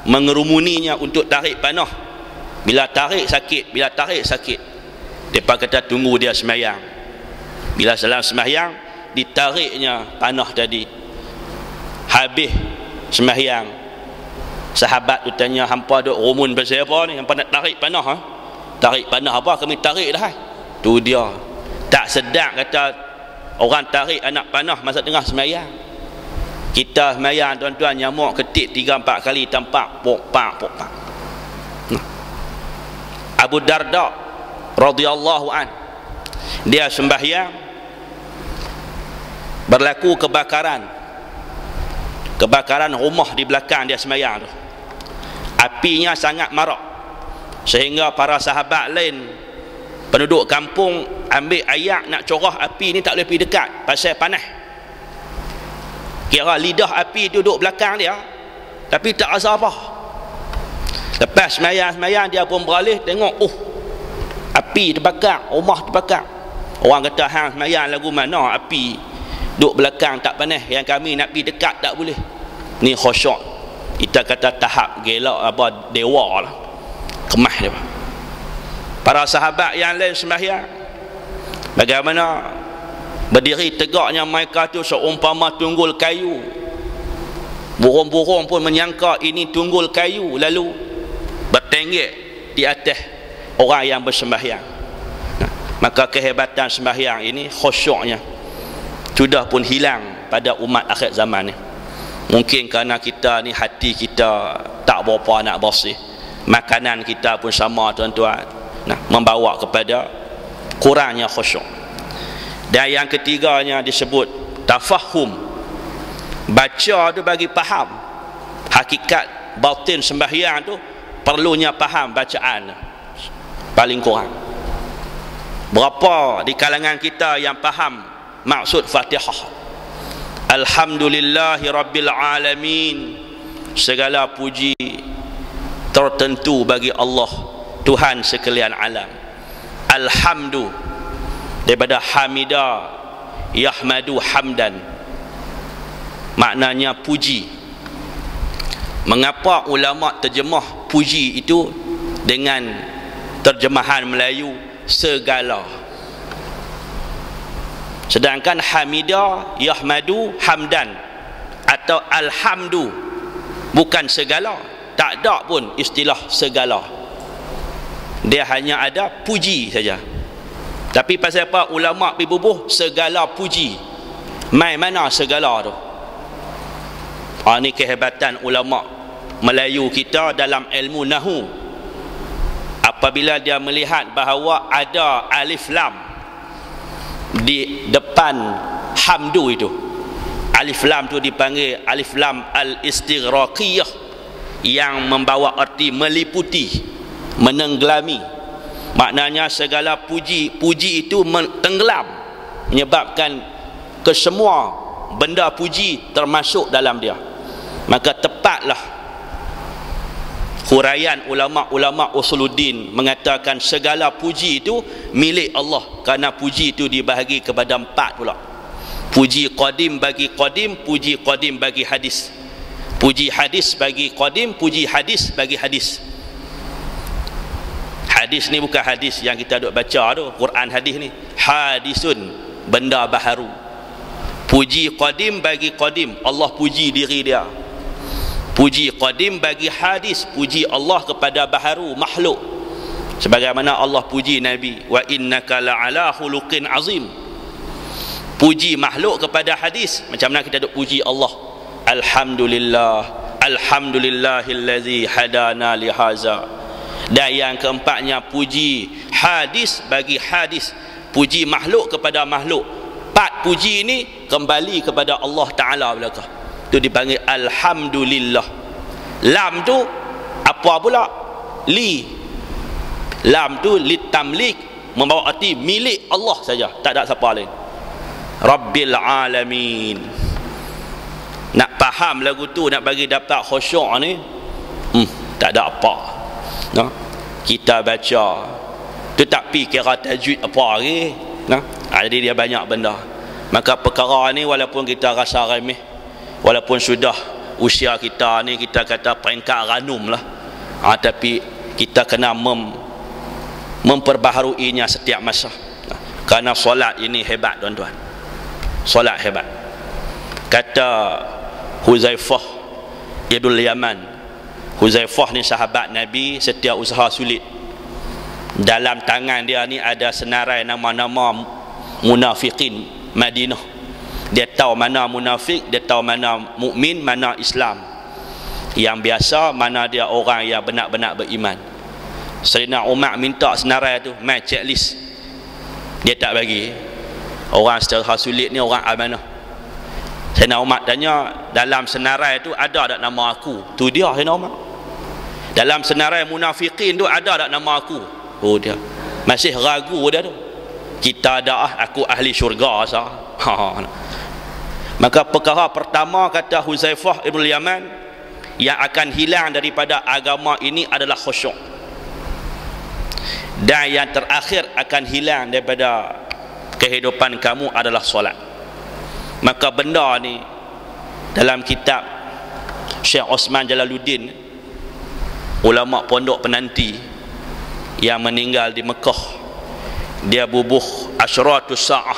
mengerumuninya untuk tarik panah. Bila tarik sakit, bila tarik sakit. Mereka kata tunggu dia sembahyang. Bila salam sembahyang, ditariknya panah tadi. Habis sembahyang, sahabat tu tanya, hampa duk rumun pasal apa ni? Hampa nak tarik panah ha? Tarik panah apa? Kami tarik dah. Tu dia. Tak sedap kata orang tarik anak panah masa tengah sembahyang. Kita sembahyang tuan-tuan, nyamuk ketik 3-4 kali tampak pok-pak. Abu Darda radhiyallahu an, dia sembahyang, berlaku kebakaran rumah di belakang dia sembahyang tu. Apinya sangat marak sehingga para sahabat lain, penduduk kampung, ambil ayak nak corah api ni tak boleh pergi dekat pasal panas. Kira lidah api tu duduk belakang dia tapi tak rasa apa. Lepas sembahyang dia pun beralih tengok, api terbakar, rumah terbakar. Orang kata hang sembahyang lagu mana api duduk belakang tak panas, yang kami nak pergi dekat tak boleh. Ni khusyuk. Kita kata tahap gelak apa dewa lah, kemah dia. Para sahabat yang lain sembahyang, bagaimana berdiri tegaknya mereka tu seumpama tunggul kayu. Burung-burung pun menyangka ini tunggul kayu, lalu bertenggek di atas orang yang bersembahyang. Maka kehebatan sembahyang ini, khusyuknya sudah pun hilang pada umat akhir zaman ni. Mungkin kerana kita ni hati kita tak berapa nak bersih, makanan kita pun sama tuan-tuan, membawa kepada kurangnya khusyuk. Dan yang ketiganya disebut tafahum. Baca tu bagi faham hakikat batin sembahyang tu, perlunya faham bacaan paling kurang. Berapa di kalangan kita yang faham maksud Fatihah? Alhamdulillahi Rabbil Alamin, segala puji tertentu bagi Allah, Tuhan sekalian alam. Alhamdu daripada hamida yahmadu hamdan, maknanya puji. Mengapa ulama terjemah puji itu dengan terjemahan Melayu segala, sedangkan hamida yahmadu hamdan atau alhamdu bukan segala? Tak ada pun istilah segala, dia hanya ada puji saja. Tapi pasal apa ulama pergi bubuh segala puji? Mai mana segala tu? Ini kehebatan ulama Melayu kita dalam ilmu nahu. Apabila dia melihat bahawa ada alif lam di depan hamdu itu, alif lam tu dipanggil alif lam al-istighraqiyah, yang membawa arti meliputi, menenggelami. Maknanya segala puji itu tenggelam, menyebabkan kesemua benda puji termasuk dalam dia. Maka tepatlah huraian ulama-ulama usuluddin mengatakan segala puji itu milik Allah, kerana puji itu dibahagi kepada 4 pula. Puji qadim bagi qadim, puji qadim bagi hadis, puji hadis bagi qadim, puji hadis bagi hadis. Hadis ni bukan hadis yang kita duk baca tu, Quran hadis ni. Hadisun, benda baharu. Puji qadim bagi qadim, Allah puji diri dia. Puji qadim bagi hadis, puji Allah kepada baharu makhluk. Sebagaimana Allah puji Nabi, wa innaka la'ala khuluqin azim. Puji makhluk kepada hadis, macam mana kita duk puji Allah? Alhamdulillah, alhamdulillahillazi hadana lihaza. Dan yang keempatnya puji hadis bagi hadis, puji makhluk kepada makhluk. 4 puji ini kembali kepada Allah Ta'ala belakang. Itu dipanggil alhamdulillah. Lam tu apa pula? Li. Lam tu litamlik, membawa arti milik Allah saja, tak ada siapa lain. Rabbil alamin. Nak faham lagu tu, nak bagi dapat khusyuk ni, tak ada apa. Nah, kita baca tu tak pi kira tajwid apa lagi. Nah, jadi dia banyak benda. Maka perkara ni walaupun kita rasa remeh, walaupun sudah usia kita ni kita kata peringkat ranum lah, tapi kita kena memperbaharuinya setiap masa. Kerana solat ini hebat tuan-tuan, solat hebat. Kata Huzaifah Ibn Yaman, Huzaifah ni sahabat Nabi, setiap usaha sulit. Dalam tangan dia ni ada senarai nama-nama munafikin Madinah. Dia tahu mana munafik, dia tahu mana mukmin, mana Islam. Yang biasa mana dia orang yang benar-benar beriman. Sayyidina Umar minta senarai tu, mai checklist. Dia tak bagi. Orang secara sulit ni orang amanah. Sayyidina Umar tanya, dalam senarai tu ada tak nama aku? Tu dia Sayyidina Umar. Dalam senarai munafikin tu ada tak nama aku? Oh dia. Masih ragu dia tu. Kita ada aku ahli syurga sah. Maka perkara pertama kata Huzaifah Ibn Yaman yang akan hilang daripada agama ini adalah khusyuk. Dan yang terakhir akan hilang daripada kehidupan kamu adalah solat. Maka benda ni dalam kitab Syekh Osman Jalaluddin, ulama pondok penanti yang meninggal di Mekah, dia bubuh asyratus sa'ah,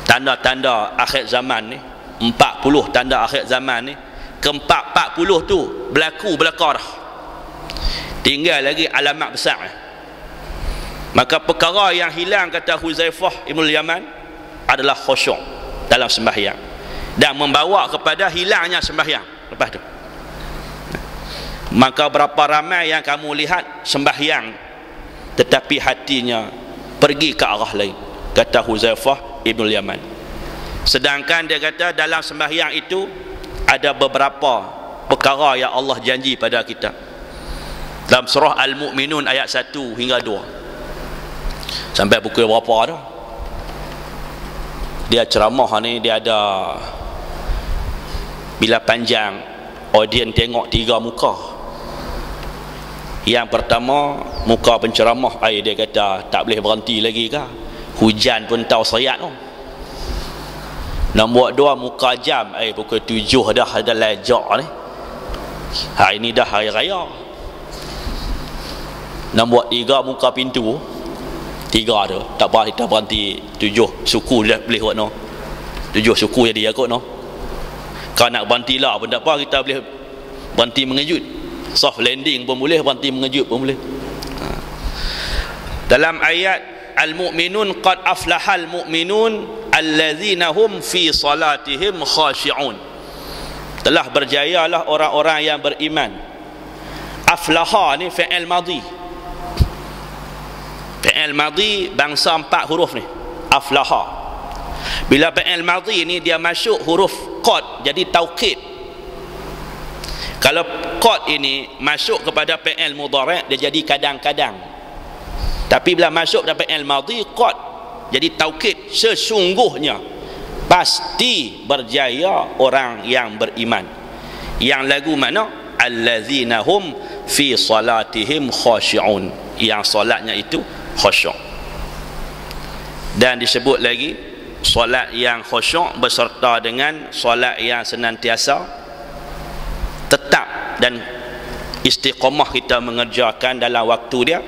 tanda-tanda akhir zaman ni, 40 tanda akhir zaman ni. Ke-40 tu berlaku belakang dah, tinggal lagi alamat besar. Maka perkara yang hilang kata Huzaifah Ibn Yaman adalah khusyuk dalam sembahyang, dan membawa kepada hilangnya sembahyang lepas tu. Maka berapa ramai yang kamu lihat sembahyang tetapi hatinya pergi ke arah lain, kata Huzaifah Ibn Yaman. Sedangkan dia kata dalam sembahyang itu ada beberapa perkara yang Allah janji pada kita. Dalam surah Al-Mu'minun ayat 1 hingga 2 sampai pukul berapa dah, dia ceramah ni, dia ada bila panjang audien tengok 3 muka. Yang pertama muka penceramah, dia kata tak boleh berhenti lagi kah, hujan pun tahu seriat tu. Nombor 2 muka jam, pukul 7 dah ada lajak ni, hari ni dah hari raya. Nombor 3 muka pintu, 3 tu tak apa, kita berhenti 7 suku dah boleh buat no, 7 suku jadi ikut no. Kalau nak berhenti lah pun tak apa, kita boleh berhenti mengejut, soft landing pun boleh, berhenti mengejut pun boleh. Dalam ayat Al-Mu'minun, qad aflahal mu'minun allazina hum fi salatihim khashi'un, telah berjayalah orang-orang yang beriman. Aflaha ni fi'il madhi, fi'il madhi bangsa 4 huruf ni, aflaha. Bila fi'il madhi ni dia masuk huruf qad jadi taukid. Kalau qad ini masuk kepada fi'il mudhari' dia jadi kadang-kadang. Tapi bila masuk pada fi'il madhi qad jadi taukid, sesungguhnya pasti berjaya orang yang beriman. Yang lagu mana? Allazina hum fi salatihim khashi'un, yang solatnya itu khusyuk. Dan disebut lagi solat yang khusyuk beserta dengan solat yang senantiasa tetap dan istiqamah kita mengerjakan dalam waktu dia,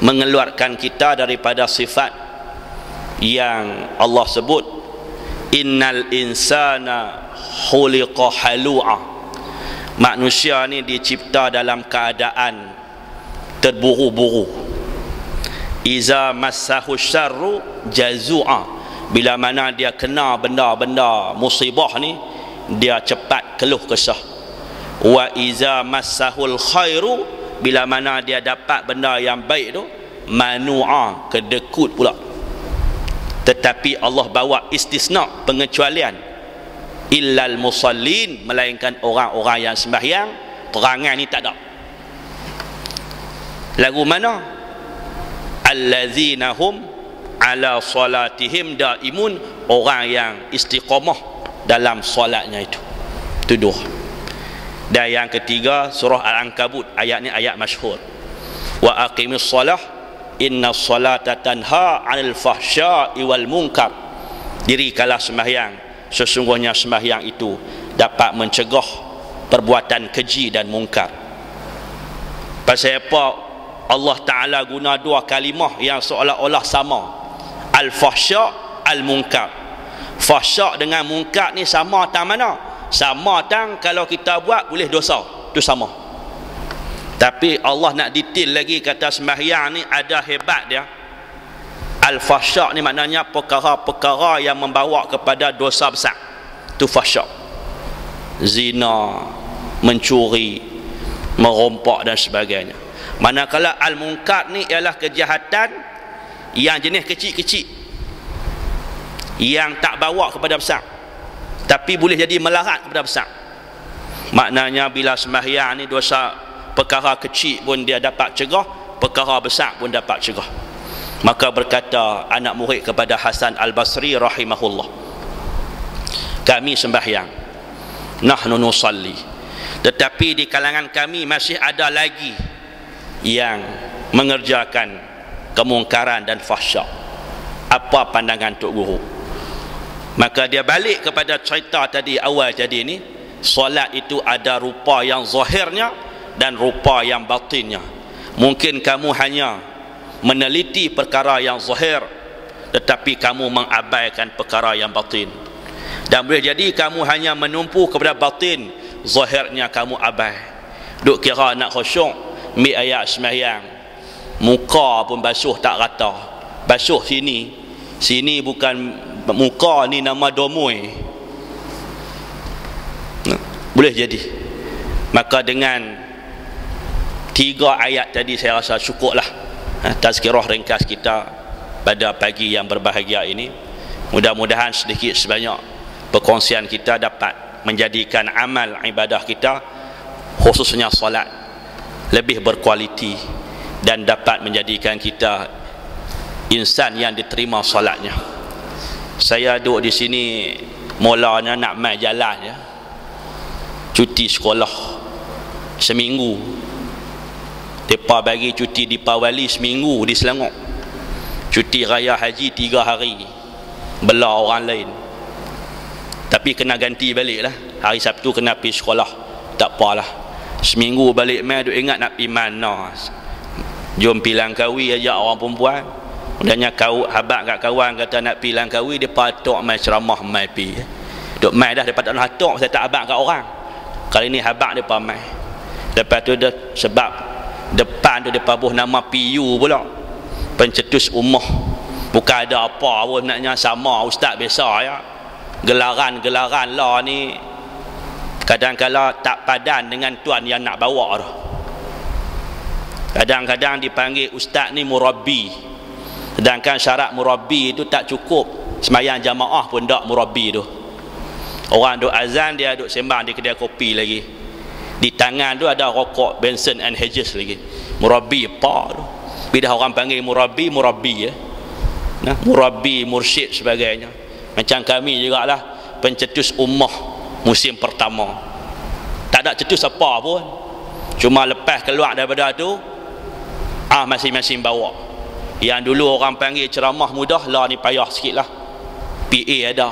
mengeluarkan kita daripada sifat yang Allah sebut, innal insana khuliqa halu'a, manusia ni dicipta dalam keadaan terburu-buru. Iza massahu syarru jazu'a, bila mana dia kena benda-benda musibah ni dia cepat keluh kesah. Wa iza massahul khairu, bila mana dia dapat benda yang baik tu manu'a, kedekut pula. Tetapi Allah bawa istisna, pengecualian, illal musallin, melainkan orang-orang yang sembahyang. Perangai ni tak ada. Lagu mana? Allazina hum ala salatihim daimun, orang yang istiqamah dalam solatnya itu. Itu 2. Dan yang ketiga surah Al-Ankabut, ayat ni ayat masyhur, wa aqimis salah inna salata tanha 'anil fahsya'i wal munkar. dirikanlah sembahyang, sesungguhnya sembahyang itu dapat mencegah perbuatan keji dan mungkar. Pasal apa Allah Ta'ala guna dua kalimah yang seolah-olah sama, al-fahsya' al-munkar. Fahsya' dengan munkar ni sama tang mana? Sama tang kalau kita buat boleh dosa, tu sama. Tapi Allah nak detail lagi, kata sembahyang ni ada hebat dia. Al-fahsya' ni maknanya perkara-perkara yang membawa kepada dosa besar, tu fahsya'. Zina, mencuri, merompak dan sebagainya. Manakala al-munkar ni ialah kejahatan yang jenis kecil-kecil, yang tak bawa kepada besar, tapi boleh jadi melarat kepada besar. Maknanya bila sembahyang ni dosa perkara kecil pun dia dapat cegah, perkara besar pun dapat cegah. Maka berkata anak murid kepada Hasan Al-Basri rahimahullah, kami sembahyang, nahnu nusalli, tetapi di kalangan kami masih ada lagi yang mengerjakan kemungkaran dan fahsya. Apa pandangan Tok Guru? Maka dia balik kepada cerita tadi awal jadi ni, solat itu ada rupa yang zahirnya dan rupa yang batinnya. Mungkin kamu hanya meneliti perkara yang zahir, tetapi kamu mengabaikan perkara yang batin. Dan boleh jadi kamu hanya menumpu kepada batin, zahirnya kamu abai. Duk kira nak khusyuk, mi ayat sembahyang, muka pun basuh tak rata. Basuh sini, sini bukan muka, ni nama domoi. Boleh jadi. Maka dengan 3 ayat tadi saya rasa cukuplah tazkirah ringkas kita pada pagi yang berbahagia ini. Mudah-mudahan sedikit sebanyak perkongsian kita dapat menjadikan amal ibadah kita, khususnya solat, lebih berkualiti dan dapat menjadikan kita insan yang diterima solatnya. Saya duduk di sini mulanya nak main jalan ya, cuti sekolah seminggu. Mereka bagi cuti Dipawali seminggu di Selangor, cuti raya haji 3 hari, bela orang lain. Tapi kena ganti balik lah, hari Sabtu kena pergi sekolah, tak apalah. Seminggu balik mai duk ingat nak pergi mana, jom pergi Langkawi ajak orang perempuan. Udahnya kau habaq kat kawan kata nak pergi Langkawi, dia patok mai ceramah mai pergi. Duk mai dah, dia patok nak hatok, saya tak habaq kat orang. Kali ni habaq dia mai. Lepas tu dia sebab depan tu dia pabuh nama PU pula, pencetus ummah. Bukan ada apa pun naknya, sama ustaz biasa ya. Gelaran-gelaran lah ni kadang-kadang tak padan dengan tuan yang nak bawa tu. Kadang-kadang dipanggil ustaz ni murabbi, sedangkan syarat murabbi itu tak cukup. Sembahyang jamaah pun tak murabbi tu. Orang duk azan, dia duk sembang di kedai kopi lagi, di tangan tu ada rokok Benson and Hedges lagi. Murabbi apa tu? Bila orang panggil murabbi, murabbi ya. Nah, murabbi, mursyid sebagainya. Macam kami juga lah, pencetus ummah musim pertama. Tak ada cetus apa pun, cuma lepas keluar daripada tu masing-masing bawa. Yang dulu orang panggil ceramah mudah, lah ni payah sikit lah. PA ada.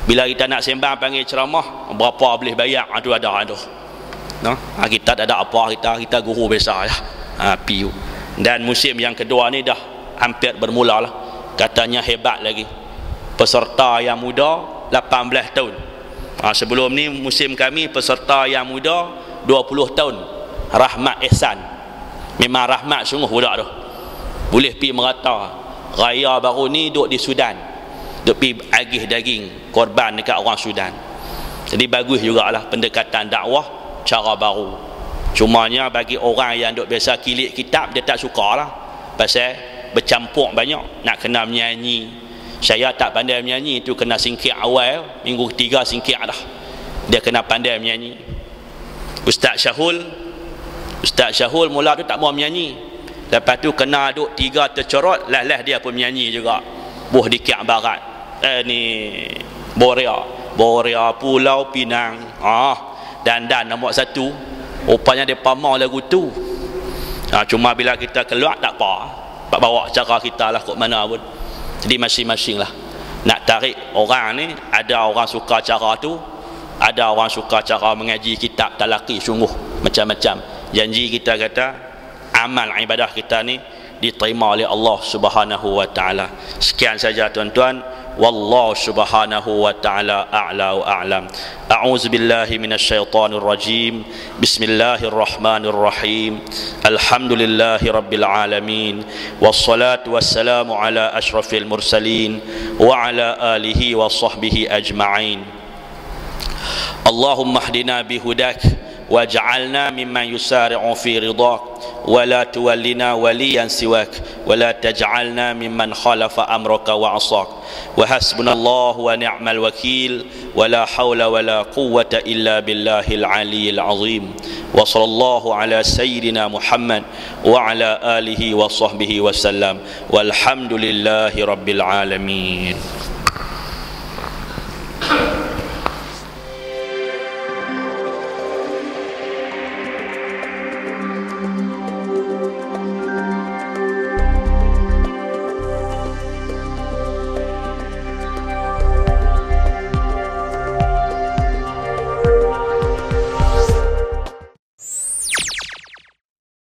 Bila kita nak sembang panggil ceramah, berapa boleh bayar, tu ada. No? Kita tak ada apa, kita guru biasa ya. PU. Dan musim yang kedua ni dah hampir bermula lah. Katanya hebat lagi, peserta yang muda 18 tahun. Sebelum ni musim kami peserta yang muda 20 tahun. Rahmat Ihsan, memang rahmat sungguh budak tu, boleh pergi merata. Raya baru ni duduk di Sudan, duduk pergi agih daging korban dekat orang Sudan. Jadi bagus jugalah pendekatan dakwah, cara baru. Cumanya bagi orang yang duk biasa kilik kitab, dia tak suka lah, pasal bercampur banyak, nak kena menyanyi. Saya tak pandai menyanyi, tu kena singkir awal, minggu ketiga singkir dah, dia kena pandai menyanyi. Ustaz Syahul mula tu tak mau menyanyi, lepas tu kena duk 3 tercorot, lah dia pun menyanyi juga. Buh di Kiak Barat, ni Borea Pulau Pinang, dan nombor 1, rupanya dia pamau lagu tu. Cuma bila kita keluar tak apa, bawa cara kita lah kot mana pun. Jadi masing-masing lah. nak tarik orang ni, ada orang suka cara tu, ada orang suka cara mengaji kitab talaqi sungguh macam-macam. Janji kita kata amal ibadah kita ni diterima oleh Allah Subhanahu wa taala. Sekian saja tuan-tuan. Wallahu subhanahu wa ta'ala a'la wa a'lam. A'udzu billahi minasyaitonir rajim. Bismillahirrahmanirrahim. Alhamdulillahi rabbil alamin. Wassalatu wassalamu ala asyrafil mursalin wa ala alihi wa sahbihi ajma'in. Allahumma hdina bihudak waj'alna mimman yusari'u fi ridak ولا تولنا وليا سواك ولا تجعلنا ممن خالف أمرك وعصاك وحسبنا الله ونعم الوكيل ولا حول ولا قوة إلا بالله العلي العظيم وصلى الله على سيدنا محمد وعلى آله وصحبه وسلم والحمد لله رب العالمين.